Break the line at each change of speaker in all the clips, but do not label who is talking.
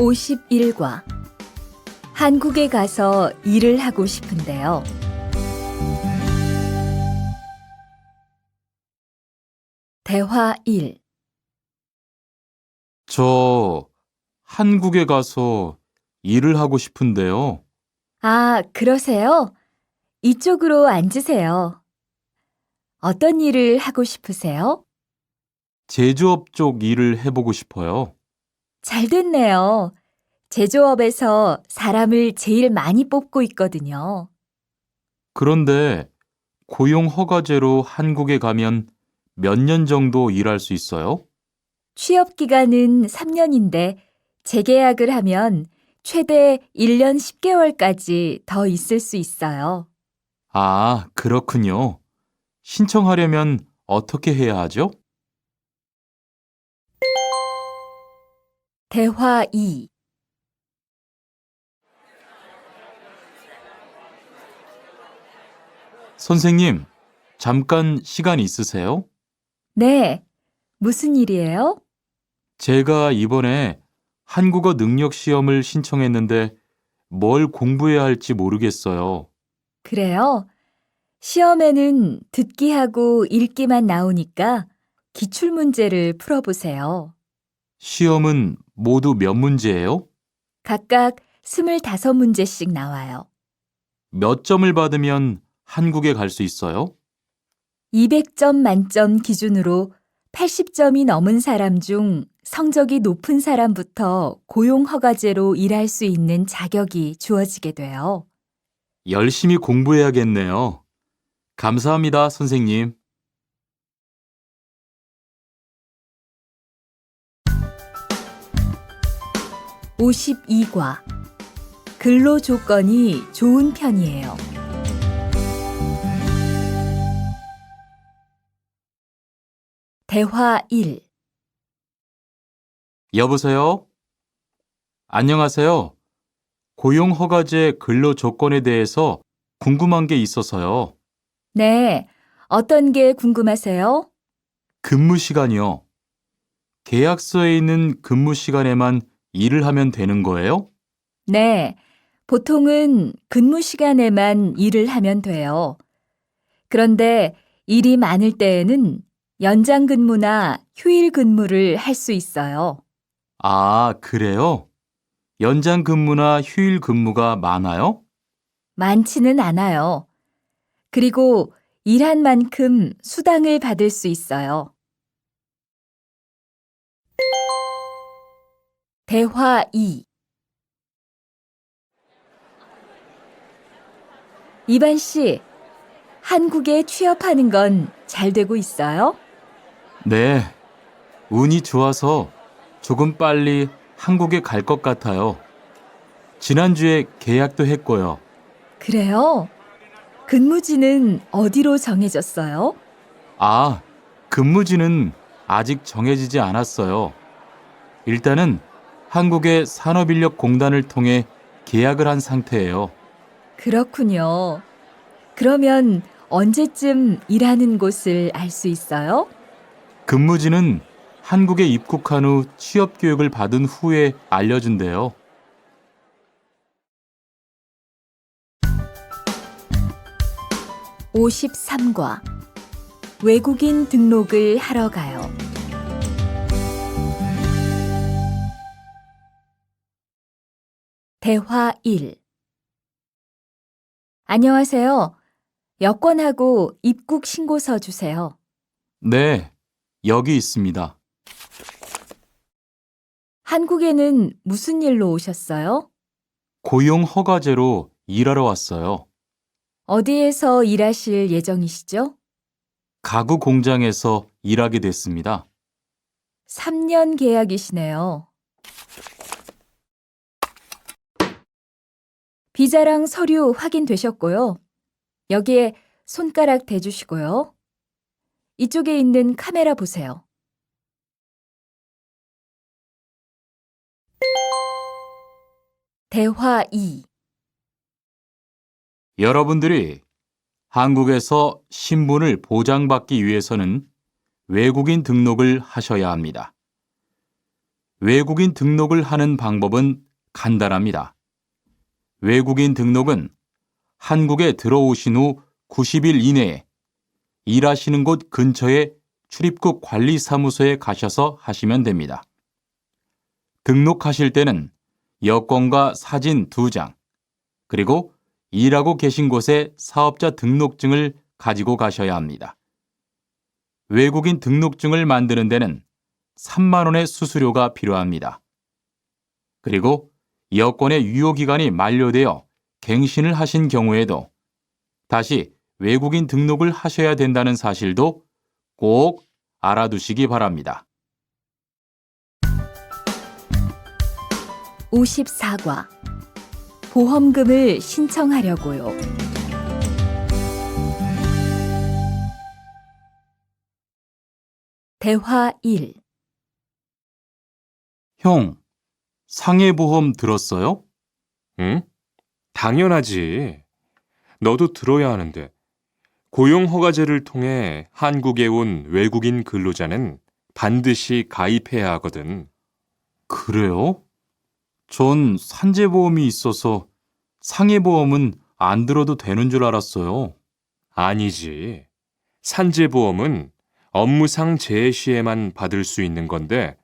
51과 한국에 가서 일을 하고 싶은데요. 대화 1.
저 한국에 가서 일을 하고 싶은데요.
아, 그러세요? 이쪽으로 앉으세요. 어떤 일을 하고 싶으세요?
제조업 쪽 일을 해보고 싶어요.
잘 됐네요. 제조업에서 사람을 제일 많이 뽑고 있거든요.
그런데 고용 허가제로 한국에 가면 몇 년 정도 일할 수 있어요?
취업 기간은 3년인데 재계약을 하면 최대 1년 10개월까지 더 있을 수 있어요.
아, 그렇군요. 신청하려면 어떻게 해야 하죠?
대화 2.
선생님, 잠깐 시간 있으세요?
네, 무슨 일이에요?
제가 이번에 한국어 능력 시험을 신청했는데 뭘 공부해야 할지 모르겠어요.
그래요? 시험에는 듣기하고 읽기만 나오니까 기출문제를 풀어보세요.
시험은 모두 몇 문제예요?
각각 25문제씩 나와요.
몇 점을 받으면 한국에 갈 수 있어요?
200점 만점 기준으로 80점이 넘은 사람 중 성적이 높은 사람부터 고용허가제로 일할 수 있는 자격이 주어지게 돼요.
열심히 공부해야겠네요. 감사합니다, 선생님.
52과 근로 조건이 좋은 편이에요. 대화 1.
여보세요? 안녕하세요. 고용허가제 근로 조건에 대해서 궁금한 게 있어서요.
네, 어떤 게 궁금하세요?
근무 시간이요. 계약서에 있는 근무 시간에만 일을 하면 되는 거예요?
네, 보통은 근무 시간에만 일을 하면 돼요. 그런데 일이 많을 때에는 연장 근무나 휴일 근무를 할 수 있어요.
아, 그래요? 연장 근무나 휴일 근무가 많아요?
많지는 않아요. 그리고 일한 만큼 수당을 받을 수 있어요. 대화 2. 이반 씨, 한국에 취업하는 건 잘 되고 있어요?
네, 운이 좋아서 조금 빨리 한국에 갈 것 같아요. 지난주에 계약도 했고요.
그래요? 근무지는 어디로 정해졌어요?
아, 근무지는 아직 정해지지 않았어요. 일단은 한국의 산업인력공단을 통해 계약을 한 상태예요.
그렇군요. 그러면 언제쯤 일하는 곳을 알 수 있어요?
근무지는 한국에 입국한 후 취업 교육을 받은 후에 알려준대요.
53과 외국인 등록을 하러 가요. 대화 1. 안녕하세요. 여권하고 입국 신고서 주세요.
네, 여기 있습니다.
한국에는 무슨 일로 오셨어요?
고용 허가제로 일하러 왔어요.
어디에서 일하실 예정이시죠?
가구 공장에서 일하게 됐습니다.
3년 계약이시네요. 비자랑 서류 확인되셨고요. 여기에 손가락 대주시고요. 이쪽에 있는 카메라 보세요. 대화 2.
여러분들이 한국에서 신분을 보장받기 위해서는 외국인 등록을 하셔야 합니다. 외국인 등록을 하는 방법은 간단합니다. 외국인 등록은 한국에 들어오신 후 90일 이내에 일하시는 곳 근처의 출입국 관리사무소에 가셔서 하시면 됩니다. 등록하실 때는 여권과 사진 2장, 그리고 일하고 계신 곳의 사업자 등록증을 가지고 가셔야 합니다. 외국인 등록증을 만드는 데는 3만 원의 수수료가 필요합니다. 그리고 여권의 유효기간이 만료되어 갱신을 하신 경우에도 다시 외국인 등록을 하셔야 된다는 사실도 꼭 알아두시기 바랍니다.
54과 보험금을 신청하려고요. 대화 1.
형, 상해보험 들었어요?
응? 당연하지. 너도 들어야 하는데. 고용허가제를 통해 한국에 온 외국인 근로자는 반드시 가입해야 하거든.
그래요? 전 산재보험이 있어서 상해보험은 안 들어도 되는 줄 알았어요.
아니지. 산재보험은 업무상 재해 시에만 받을 수 있는 건데,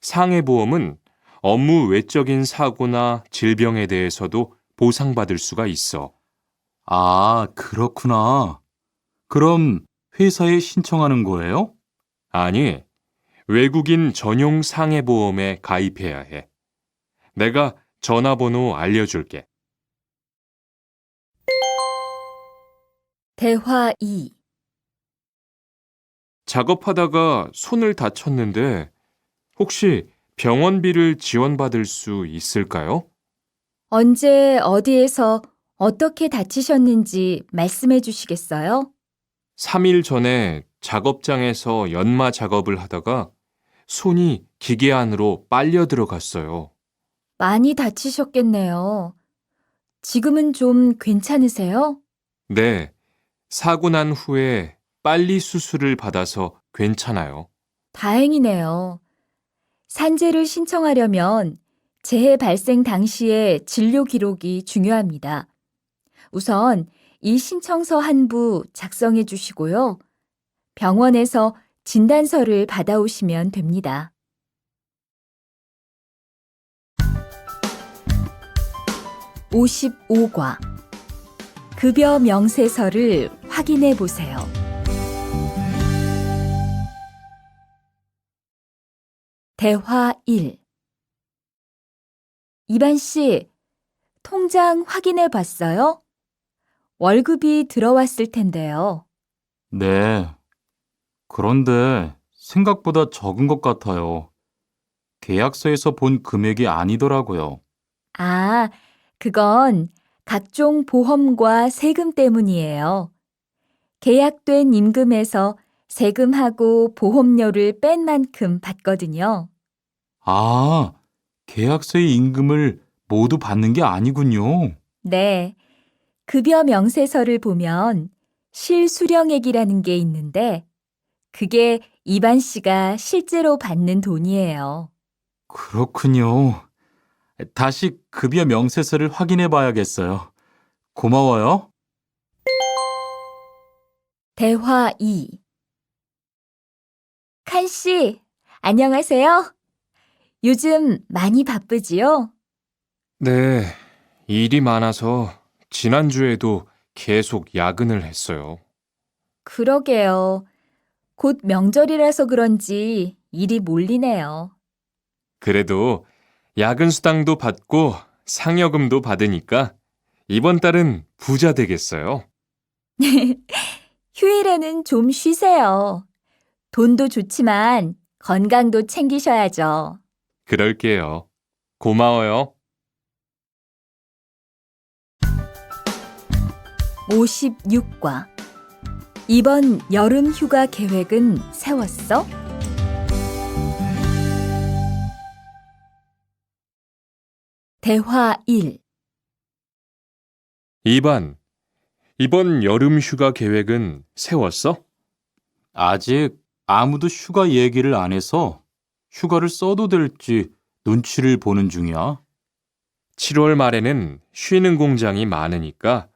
상해보험은 업무 외적인 사고나 질병에 대해서도 보상받을 수가 있어.
아, 그렇구나. 그럼 회사에 신청하는 거예요?
아니, 외국인 전용 상해보험에 가입해야 해. 내가 전화번호 알려줄게.
대화 2.
작업하다가 손을 다쳤는데 혹시 병원비를 지원받을 수 있을까요?
언제 어디에서 어떻게 다치셨는지 말씀해 주시겠어요?
3일 전에 작업장에서 연마 작업을 하다가 손이 기계 안으로 빨려 들어갔어요.
많이 다치셨겠네요. 지금은 좀 괜찮으세요?
네, 사고 난 후에 빨리 수술을 받아서 괜찮아요.
다행이네요. 산재를 신청하려면 재해 발생 당시의 진료 기록이 중요합니다. 우선 이 신청서 한 부 작성해 주시고요. 병원에서 진단서를 받아오시면 됩니다. 55과 급여 명세서를 확인해 보세요. 대화 1. 이반 씨, 통장 확인해 봤어요? 월급이 들어왔을 텐데요.
네. 그런데 생각보다 적은 것 같아요. 계약서에서 본 금액이 아니더라고요.
아, 그건 각종 보험과 세금 때문이에요. 계약된 임금에서 세금하고 보험료를 뺀 만큼 받거든요.
아, 계약서의 임금을 모두 받는 게 아니군요.
네, 급여 명세서를 보면 실수령액이라는 게 있는데 그게 이반 씨가 실제로 받는 돈이에요.
그렇군요. 다시 급여 명세서를 확인해 봐야겠어요. 고마워요.
대화 2. 칸 씨, 안녕하세요. 요즘 많이 바쁘지요?
네, 일이 많아서 지난주에도 계속 야근을 했어요.
그러게요. 곧 명절이라서 그런지 일이 몰리네요.
그래도 야근 수당도 받고 상여금도 받으니까 이번 달은 부자 되겠어요.
휴일에는 좀 쉬세요. 돈도 좋지만 건강도 챙기셔야죠.
그럴게요. 고마워요.
56과 이번 여름 휴가 계획은 세웠어? 대화 1.
2번, 이번 여름 휴가 계획은 세웠어?
아직 아무도 휴가 얘기를 안 해서 휴가를 써도 될지 눈치를 보는 중이야.
7월 말에는 쉬는 공장이 많으니까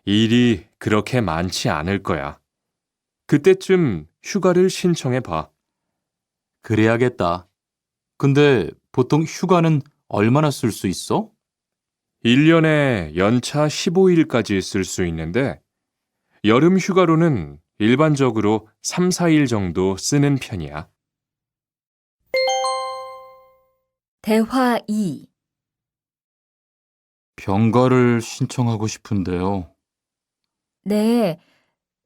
일이 그렇게 많지 않을 거야. 그때쯤 휴가를 신청해 봐.
그래야겠다. 근데 보통 휴가는 얼마나 쓸 수 있어?
1년에 연차 15일까지 쓸 수 있는데 여름 휴가로는 일반적으로 3, 4일 정도 쓰는 편이야.
대화 2.
병가를 신청하고 싶은데요.
네,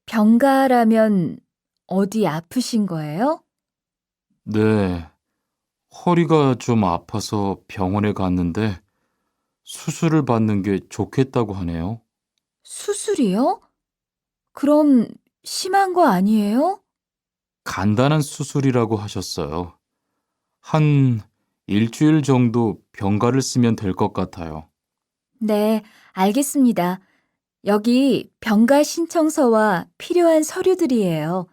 병가라면 어디 아프신 거예요?
네, 허리가 좀 아파서 병원에 갔는데 수술을 받는 게 좋겠다고 하네요.
수술이요? 그럼 심한 거 아니에요?
간단한 수술이라고 하셨어요. 한 일주일 정도 병가를 쓰면 될 것 같아요.
네, 알겠습니다. 여기 병가 신청서와 필요한 서류들이에요.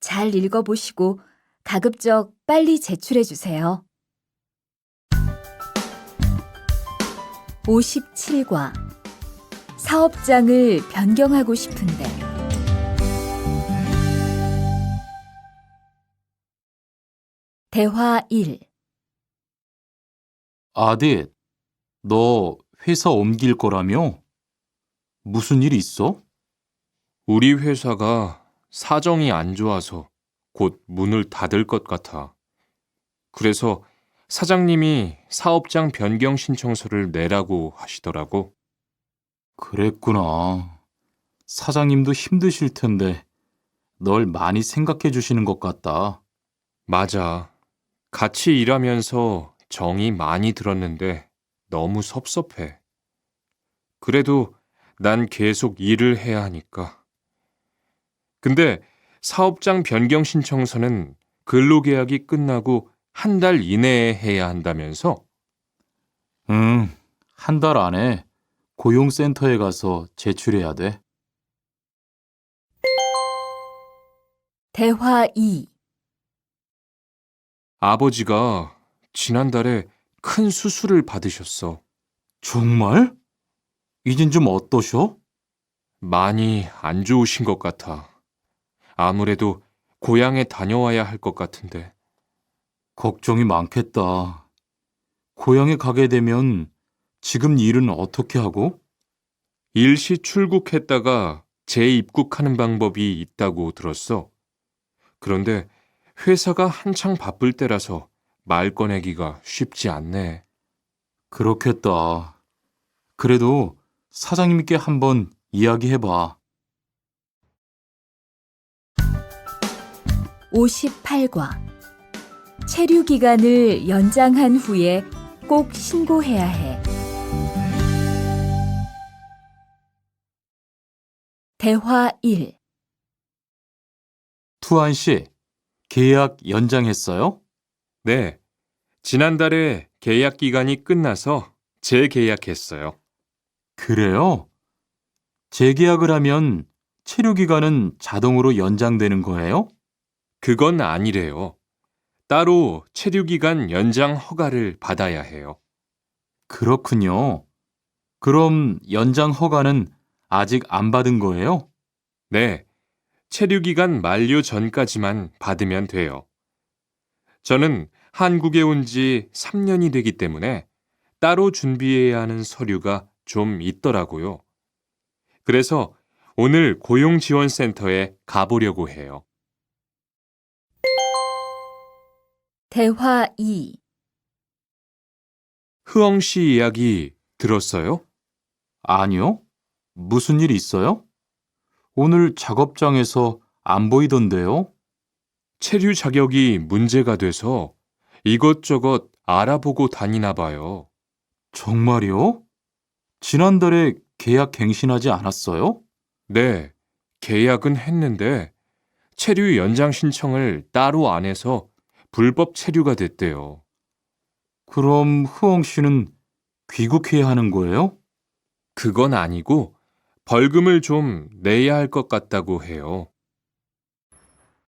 잘 읽어보시고 가급적 빨리 제출해 주세요. 57과 사업장을 변경하고 싶은데 대화 1.
아딧, 너 회사 옮길 거라며? 무슨 일 있어?
우리 회사가 사정이 안 좋아서 곧 문을 닫을 것 같아. 그래서 사장님이 사업장 변경 신청서를 내라고 하시더라고.
그랬구나. 사장님도 힘드실 텐데 널 많이 생각해 주시는 것 같다.
맞아. 같이 일하면서 정이 많이 들었는데 너무 섭섭해. 그래도 난 계속 일을 해야 하니까. 근데 사업장 변경 신청서는 근로계약이 끝나고 한 달 이내에 해야 한다면서?
응, 한 달 안에 고용센터에 가서 제출해야 돼.
대화 2.
아버지가 지난달에 큰 수술을 받으셨어.
정말? 이젠 좀 어떠셔?
많이 안 좋으신 것 같아. 아무래도 고향에 다녀와야 할 것 같은데.
걱정이 많겠다. 고향에 가게 되면 지금 일은 어떻게 하고?
일시 출국했다가 재입국하는 방법이 있다고 들었어. 그런데 회사가 한창 바쁠 때라서 말 꺼내기가 쉽지 않네.
그렇겠다. 그래도 사장님께 한번 이야기해봐.
58과 체류 기간을 연장한 후에 꼭 신고해야 해. 대화 1.
투안 씨, 계약 연장했어요?
네, 지난달에 계약 기간이 끝나서 재계약했어요.
그래요? 재계약을 하면 체류 기간은 자동으로 연장되는 거예요?
그건 아니래요. 따로 체류기간 연장 허가를 받아야 해요.
그렇군요. 그럼 연장 허가는 아직 안 받은 거예요?
네, 체류기간 만료 전까지만 받으면 돼요. 저는 한국에 온 지 3년이 되기 때문에 따로 준비해야 하는 서류가 좀 있더라고요. 그래서 오늘 고용지원센터에 가보려고 해요.
대화 2.
흐엉 씨 이야기 들었어요?
아니요. 무슨 일 있어요? 오늘 작업장에서 안 보이던데요?
체류 자격이 문제가 돼서 이것저것 알아보고 다니나 봐요.
정말요? 지난달에 계약 갱신하지 않았어요?
네, 계약은 했는데 체류 연장 신청을 따로 안 해서 불법 체류가 됐대요.
그럼 흐엉 씨는 귀국해야 하는 거예요?
그건 아니고 벌금을 좀 내야 할 것 같다고 해요.